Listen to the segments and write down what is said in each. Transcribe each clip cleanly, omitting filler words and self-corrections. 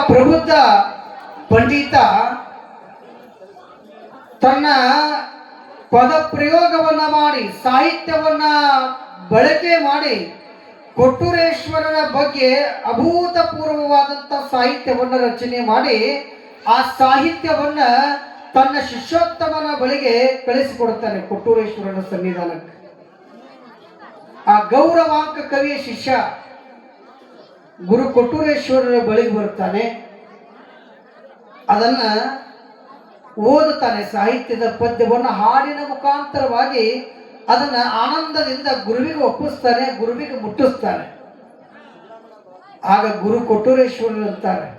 ಪ್ರಬುದ್ಧ ಪಂಡಿತ ತನ್ನ ಪದ ಪ್ರಯೋಗವನ್ನ ಮಾಡಿ ಸಾಹಿತ್ಯವನ್ನ ಬಳಕೆ ಮಾಡಿ ಕೊಟ್ಟೂರೇಶ್ವರನ ಬಗ್ಗೆ ಅಭೂತಪೂರ್ವವಾದಂಥ ಸಾಹಿತ್ಯವನ್ನ ರಚನೆ ಮಾಡಿ ಆ ಸಾಹಿತ್ಯವನ್ನ ತನ್ನ ಶಿಷ್ಯೋತ್ತಮನ ಬಳಿಗೆ ಕಳಿಸಿಕೊಡುತ್ತಾನೆ ಕೊಟ್ಟೂರೇಶ್ವರನ ಸನ್ನಿಧಾನಕ್ಕೆ. ಆ ಗೌರವಾಂಕ ಕವಿಯ ಶಿಷ್ಯ ಗುರು ಕೊಟ್ಟೂರೇಶ್ವರರ ಬಳಿಗೆ ಬರ್ತಾನೆ, ಅದನ್ನ ಓದುತ್ತಾನೆ. ಸಾಹಿತ್ಯದ ಪದ್ಯವನ್ನು ಹಾಡಿನ ಮುಖಾಂತರವಾಗಿ ಅದನ್ನ ಆನಂದದಿಂದ ಗುರುವಿಗೆ ಒಪ್ಪಿಸ್ತಾನೆ, ಗುರುವಿಗೆ ಮುಟ್ಟಿಸ್ತಾನೆ. ಆಗ ಗುರು ಕೊಟ್ಟೂರೇಶ್ವರರು ಅಂತಾರೆ,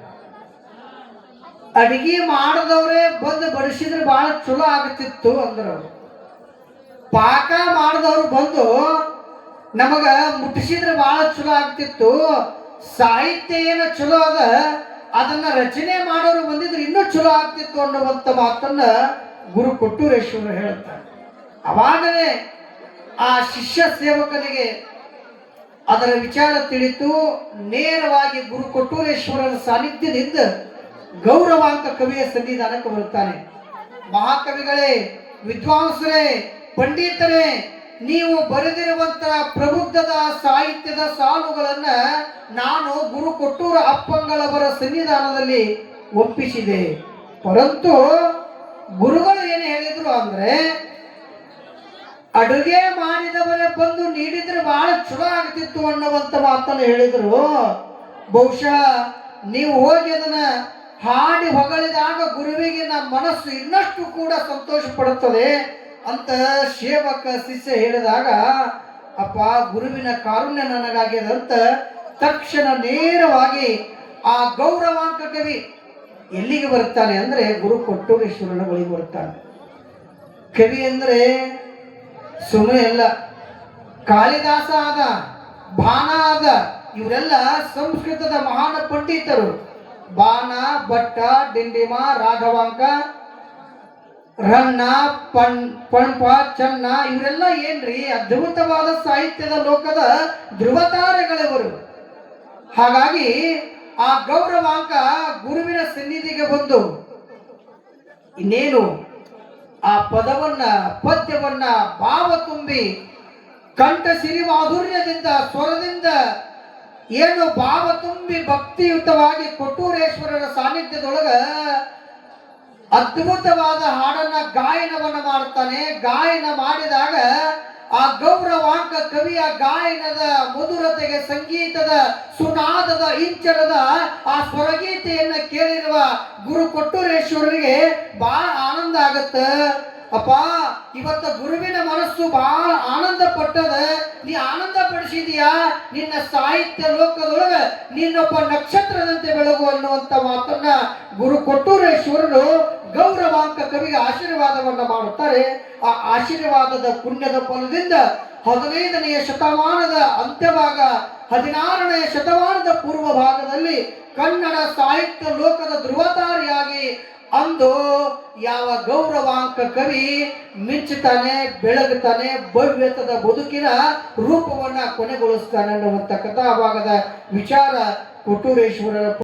ಅಡಿಗೆ ಮಾಡದವ್ರೆ ಬಂದು ಬಡಿಸಿದ್ರೆ ಬಹಳ ಚಲೋ ಆಗುತ್ತಿತ್ತು ಅಂದ್ರು. ಪಾಕ ಮಾಡಿದವ್ರು ಬಂದು ನಮಗ ಮುಟ್ಟಿಸಿದ್ರೆ ಬಹಳ ಚಲೋ ಆಗ್ತಿತ್ತು. ಸಾಹಿತ್ಯ ಏನು ಚಲೋ ಅದ, ಅದನ್ನ ರಚನೆ ಮಾಡೋರು ಬಂದಿದ್ರೆ ಇನ್ನೂ ಚಲೋ ಆಗ್ತಿತ್ತು ಅನ್ನುವಂಥ ಮಾತನ್ನ ಗುರು ಕೊಟ್ಟೂರೇಶ್ವರರು ಹೇಳ್ತಾರೆ. ಅವಾಗಲೇ ಆ ಶಿಷ್ಯ ಸೇವಕನಿಗೆ ಅದರ ವಿಚಾರ ತಿಳಿತು. ನೇರವಾಗಿ ಗುರು ಕೊಟ್ಟೂರೇಶ್ವರರ ಸಾನ್ನಿಧ್ಯದಿಂದ ಗೌರವಾಂಕ ಕವಿಯ ಸನ್ನಿಧಾನಕ್ಕೆ ಬರುತ್ತಾನೆ. ಮಹಾಕವಿಗಳೇ, ವಿದ್ವಾಂಸರೇ, ಪಂಡಿತರೇ, ನೀವು ಬರೆದಿರುವಂತಹ ಪ್ರಬುದ್ಧದ ಸಾಹಿತ್ಯದ ಸಾಲುಗಳನ್ನ ನಾನು ಗುರು ಕೊಟ್ಟೂರ ಅಪ್ಪಂಗಳವರ ಸನ್ನಿಧಾನದಲ್ಲಿ ಒಪ್ಪಿಸಿದೆ. ಪರಂತು ಗುರುಗಳು ಏನು ಹೇಳಿದ್ರು ಅಂದ್ರೆ, ಅಡುಗೆ ಮಾಡಿದವರೇ ಬಂದು ನೀಡಿದ್ರೆ ಬಹಳ ಚಲೋ ಆಗ್ತಿತ್ತು ಅನ್ನುವಂತ ಮಾತನ್ನು ಹೇಳಿದ್ರು. ಬಹುಶಃ ನೀವು ಹೋಗಿ ಅದನ್ನ ಹಾಡಿ ಹೊಗಳಿದಾಗ ಗುರುವಿಗೆ ನಮ್ಮ ಮನಸ್ಸು ಇನ್ನಷ್ಟು ಕೂಡ ಸಂತೋಷ ಪಡುತ್ತದೆ ಅಂತ ಸೇವಕ ಶಿಷ್ಯ ಹೇಳಿದಾಗ, ಅಪ್ಪ ಗುರುವಿನ ಕಾರುಣ್ಯ ನನಗಾಗ್ಯದಂತ ತಕ್ಷಣ ನೇರವಾಗಿ ಆ ಗೌರವಾಂಕ ಕವಿ ಎಲ್ಲಿಗೆ ಬರ್ತಾನೆ ಅಂದ್ರೆ ಗುರು ಕೊಟ್ಟೂರೇಶ್ವರನ ಬಳಿಗೆ ಬರ್ತಾನೆ. ಕವಿ ಅಂದ್ರೆ ಸುಮ್ಮನೆ ಅಲ್ಲ, ಕಾಳಿದಾಸ ಆದ, ಬಾಣ ಆದ, ಇವರೆಲ್ಲ ಸಂಸ್ಕೃತದ ಮಹಾನ್ ಪಂಡಿತರು. ಬಾಣ, ಭಟ್ಟ, ಡಿಂಡಿಮ, ರಾಘವಾಂಕ, ರನ್ನ, ಪಂಪ, ಚನ್ನ ಇವರೆಲ್ಲ ಏನ್ರಿ ಅದ್ಭುತವಾದ ಸಾಹಿತ್ಯದ ಲೋಕದ ಧ್ರುವತಾರೆಗಳಿವರು. ಹಾಗಾಗಿ ಆ ಗೌರವಾಂಕ ಗುರುವಿನ ಸನ್ನಿಧಿಗೆ ಬಂದು ಇನ್ನೇನು ಆ ಪದವನ್ನ ಪದ್ಯವನ್ನ ಭಾವ ತುಂಬಿ ಕಂಠ ಸಿರಿ ಮಾಧುರ್ಯದಿಂದ ಸ್ವರದಿಂದ ಏನು ಭಾವ ತುಂಬಿ ಭಕ್ತಿಯುತವಾಗಿ ಕೊಟ್ಟೂರೇಶ್ವರರ ಸಾನ್ನಿಧ್ಯದೊಳಗ ಅದ್ಭುತವಾದ ಹಾಡನ್ನ ಗಾಯನವನ್ನ ಮಾಡ್ತಾನೆ. ಗಾಯನ ಮಾಡಿದಾಗ ಆ ಗೌರವಾಂಕ ಕವಿಯ ಗಾಯನದ ಮಧುರತೆಗೆ, ಸಂಗೀತದ ಸುನಾದದ ಇಂಚರದ ಆ ಸ್ವರಗೀತೆಯನ್ನ ಕೇಳಿರುವ ಗುರು ಕೊಟ್ಟೂರೇಶ್ವರರಿಗೆ ಬಹಳ ಆನಂದ ಆಗತ್ತ. ಅಪ್ಪ, ಇವತ್ತು ಗುರುವಿನ ಮನಸ್ಸು ಬಹಳ ಆನಂದ ಪಟ್ಟದ. ನೀ ಆನಂದ ಪಡಿಸಿದೀಯಾ, ನಿನ್ನ ಸಾಹಿತ್ಯ ಲೋಕದೊಳಗ ನಿನ್ನೊಬ್ಬ ನಕ್ಷತ್ರದಂತೆ ಬೆಳಗು ಅನ್ನುವಂತ ಮಾತನ್ನ ಗುರು ಕೊಟ್ಟೂರೇಶ್ವರರು ಗೌರವಾಂಕ ಕವಿಗೆ ಆಶೀರ್ವಾದವನ್ನ ಮಾಡುತ್ತಾರೆ. ಆ ಆಶೀರ್ವಾದದ ಪುಣ್ಯದ ಫಲದಿಂದ 15ನೆಯ ಶತಮಾನದ ಅಂತ್ಯಭಾಗ, 16ನೆಯ ಶತಮಾನದ ಪೂರ್ವ ಭಾಗದಲ್ಲಿ ಕನ್ನಡ ಸಾಹಿತ್ಯ ಲೋಕದ ಧ್ರುವತಾರಿಯಾಗಿ ಅಂದು ಯಾವ ಗೌರವಾಂಕ ಕವಿ ಮಿಂಚುತ್ತಾನೆ, ಬೆಳಗುತ್ತಾನೆ, ಭವ್ಯತದ ಬದುಕಿನ ರೂಪವನ್ನ ಕೊನೆಗೊಳಿಸ್ತಾನೆ ಅನ್ನುವಂಥ ಕಥಾಭಾಗದ ವಿಚಾರ ಕೊಟ್ಟೂರೇಶ್ವರರ